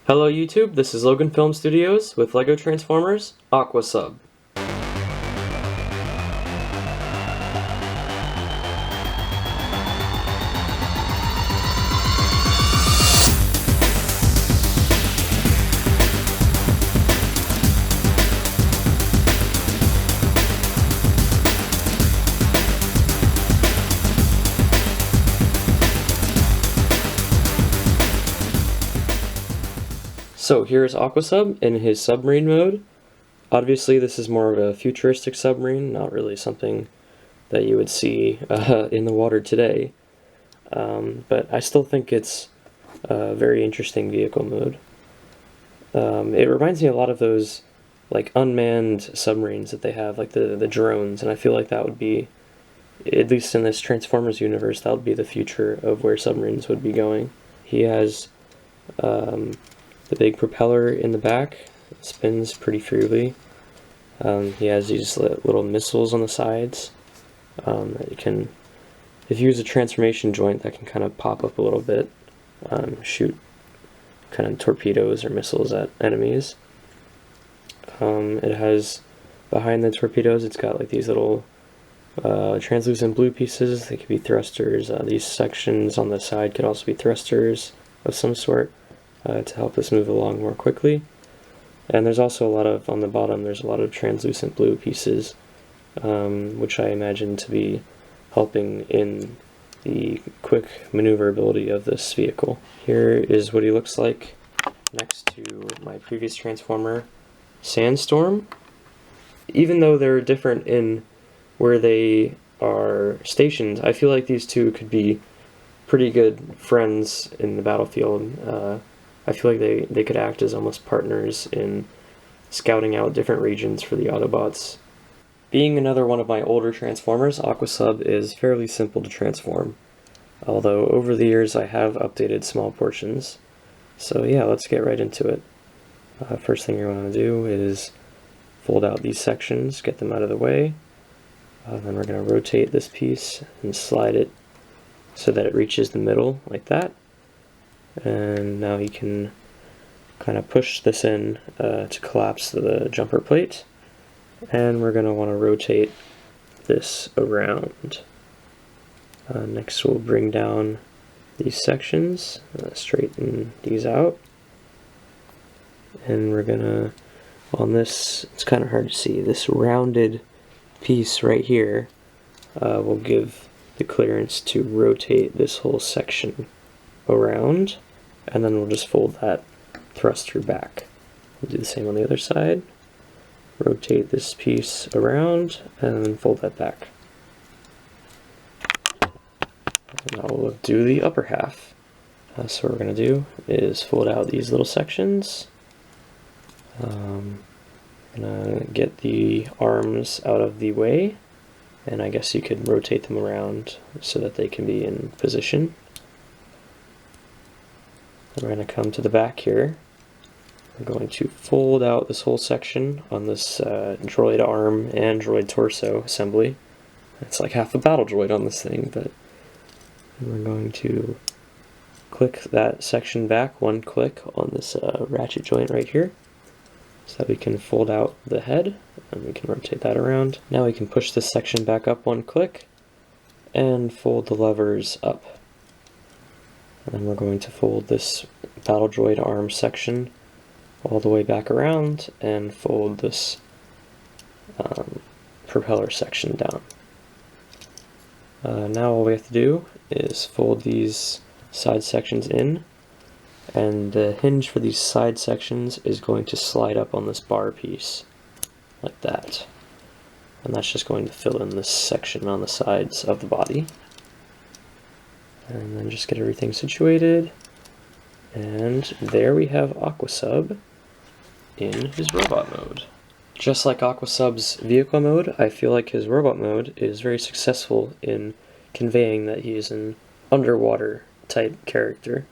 Hello YouTube, this is LoganFilmStudios with LEGO Transformers Aquasub. So here's Aquasub in his submarine mode. Obviously this is more of a futuristic submarine, not really something that you would see in the water today. But I still think it's a very interesting vehicle mode. It reminds me a lot of those like unmanned submarines that they have, like the drones, and I feel like that would be, at least in this Transformers universe, that would be the future of where submarines would be going. He has the big propeller in the back. It spins pretty freely. He has these little missiles on the sides that you can, if you use a transformation joint, that can kind of pop up a little bit, shoot kind of torpedoes or missiles at enemies. It has, behind the torpedoes, it's got like these little translucent blue pieces. They could be thrusters. These sections on the side could also be thrusters of some sort to help us move along more quickly. And there's also a lot of, on the bottom, there's a lot of translucent blue pieces, which I imagine to be helping in the quick maneuverability of this vehicle. Here is what he looks like next to my previous Transformer, Sandstorm. Even though they're different in where they are stationed, I feel like these two could be pretty good friends in the battlefield. I feel like they could act as almost partners in scouting out different regions for the Autobots. Being another one of my older Transformers, Aquasub is fairly simple to transform, although over the years I have updated small portions. So yeah, let's get right into it. First thing you're going to do is fold out these sections, get them out of the way. Then we're going to rotate this piece and slide it so that it reaches the middle like that. And now you can kind of push this in to collapse the jumper plate. And we're going to want to rotate this around. Next we'll bring down these sections, straighten these out. And we're going to, on this, it's kind of hard to see, this rounded piece right here will give the clearance to rotate this whole section around, and then we'll just fold that thruster back. We'll do the same on the other side. Rotate this piece around and then fold that back. And now we'll do the upper half. So what we're going to do is fold out these little sections. I'm going to get the arms out of the way, and I guess you could rotate them around so that they can be in position. We're going to come to the back here. We're going to fold out this whole section on this droid arm and droid torso assembly. It's like half a battle droid on this thing, but we're going to click that section back, one click on this ratchet joint right here, so that we can fold out the head, and we can rotate that around. Now we can push this section back up one click and fold the levers up. And then we're going to fold this battle droid arm section all the way back around and fold this propeller section down. Now all we have to do is fold these side sections in, and the hinge for these side sections is going to slide up on this bar piece like that. And that's just going to fill in this section on the sides of the body. And then just get everything situated, and there we have Aquasub in his robot mode. Just like Aquasub's vehicle mode, I feel like his robot mode is very successful in conveying that he is an underwater type character.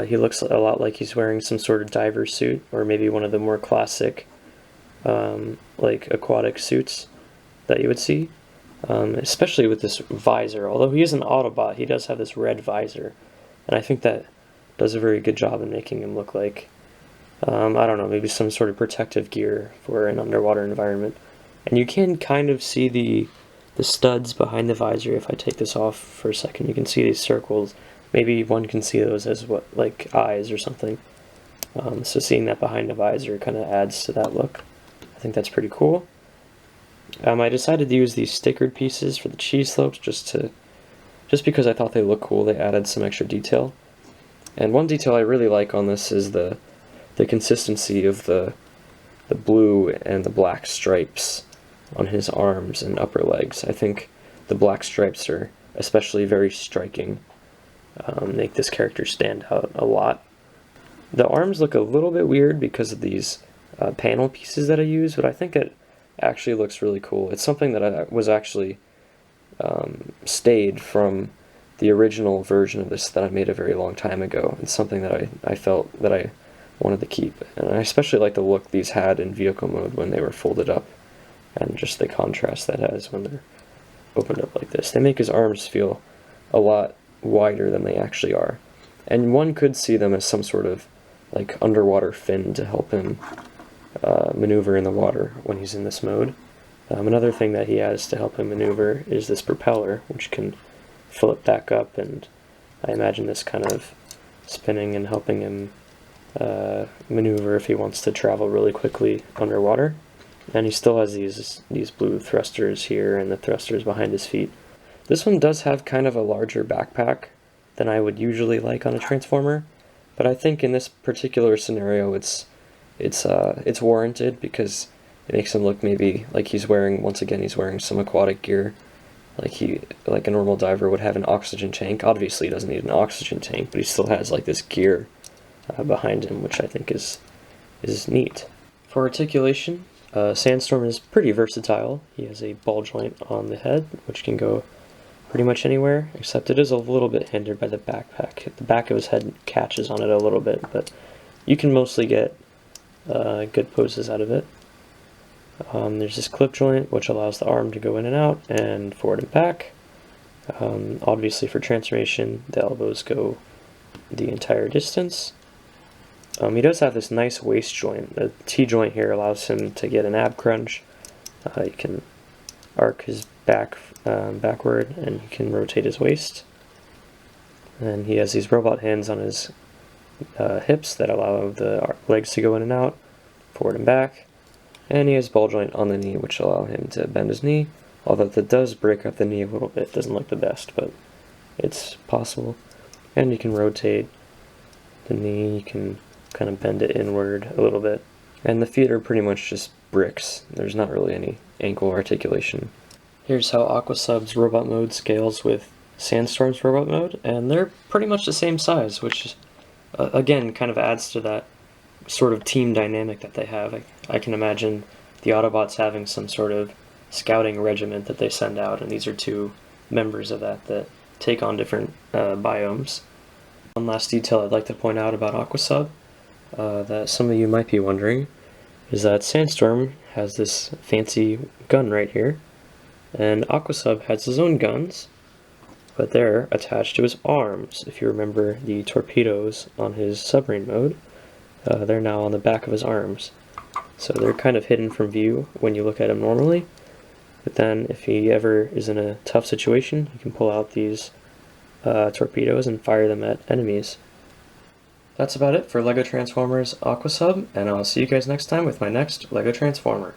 He looks a lot like he's wearing some sort of diver suit, or maybe one of the more classic like aquatic suits that you would see. Especially with this visor. Although he is an Autobot, he does have this red visor, and I think that does a very good job in making him look like, I don't know, maybe some sort of protective gear for an underwater environment. And you can kind of see the studs behind the visor. If I take this off for a second, you can see these circles. Maybe one can see those as what, like eyes or something. So seeing that behind the visor kind of adds to that look. I think that's pretty cool. I decided to use these stickered pieces for the cheese slopes just because I thought they look cool. They added some extra detail. And one detail I really like on this is the consistency of the blue and the black stripes on his arms and upper legs. I think the black stripes are especially very striking, make this character stand out a lot. The arms look a little bit weird because of these panel pieces that I use, but I think it actually looks really cool. It's something that I was actually stayed from the original version of this that I made a very long time ago. It's something that I felt that I wanted to keep. And I especially like the look these had in vehicle mode when they were folded up, and just the contrast that has when they're opened up like this. They make his arms feel a lot wider than they actually are. And one could see them as some sort of like underwater fin to help him maneuver in the water when he's in this mode. Another thing that he has to help him maneuver is this propeller, which can flip back up, and I imagine this kind of spinning and helping him maneuver if he wants to travel really quickly underwater. And he still has these blue thrusters here and the thrusters behind his feet. This one does have kind of a larger backpack than I would usually like on a Transformer, but I think in this particular scenario it's warranted because it makes him look maybe like he's wearing, once again, he's wearing some aquatic gear, like a normal diver would have an oxygen tank. Obviously he doesn't need an oxygen tank, but he still has like this gear behind him, which I think is neat. For articulation, Sandstorm is pretty versatile. He has a ball joint on the head, which can go pretty much anywhere, except it is a little bit hindered by the backpack. The back of his head catches on it a little bit, but you can mostly get good poses out of it. There's this clip joint, which allows the arm to go in and out, and forward and back. Obviously for transformation, the elbows go the entire distance. He does have this nice waist joint. The T-joint here allows him to get an ab crunch. He can arc his back backward, and he can rotate his waist. And he has these robot hands on his hips that allow the legs to go in and out, forward and back. And he has ball joint on the knee, which allow him to bend his knee, although that does break up the knee a little bit. It doesn't look the best, but it's possible. And you can rotate the knee, you can kind of bend it inward a little bit. And the feet are pretty much just bricks. There's not really any ankle articulation. Here's how Aquasub's robot mode scales with Sandstorm's robot mode, and they're pretty much the same size, which again kind of adds to that sort of team dynamic that they have. I can imagine the Autobots having some sort of scouting regiment that they send out, and these are two members of that take on different biomes. One last detail I'd like to point out about Aquasub that some of you might be wondering is that Sandstorm has this fancy gun right here, and Aquasub has his own guns, but they're attached to his arms. If you remember the torpedoes on his submarine mode, they're now on the back of his arms. So they're kind of hidden from view when you look at him normally, but then if he ever is in a tough situation, you can pull out these torpedoes and fire them at enemies. That's about it for LEGO Transformers Aquasub, and I'll see you guys next time with my next LEGO Transformer.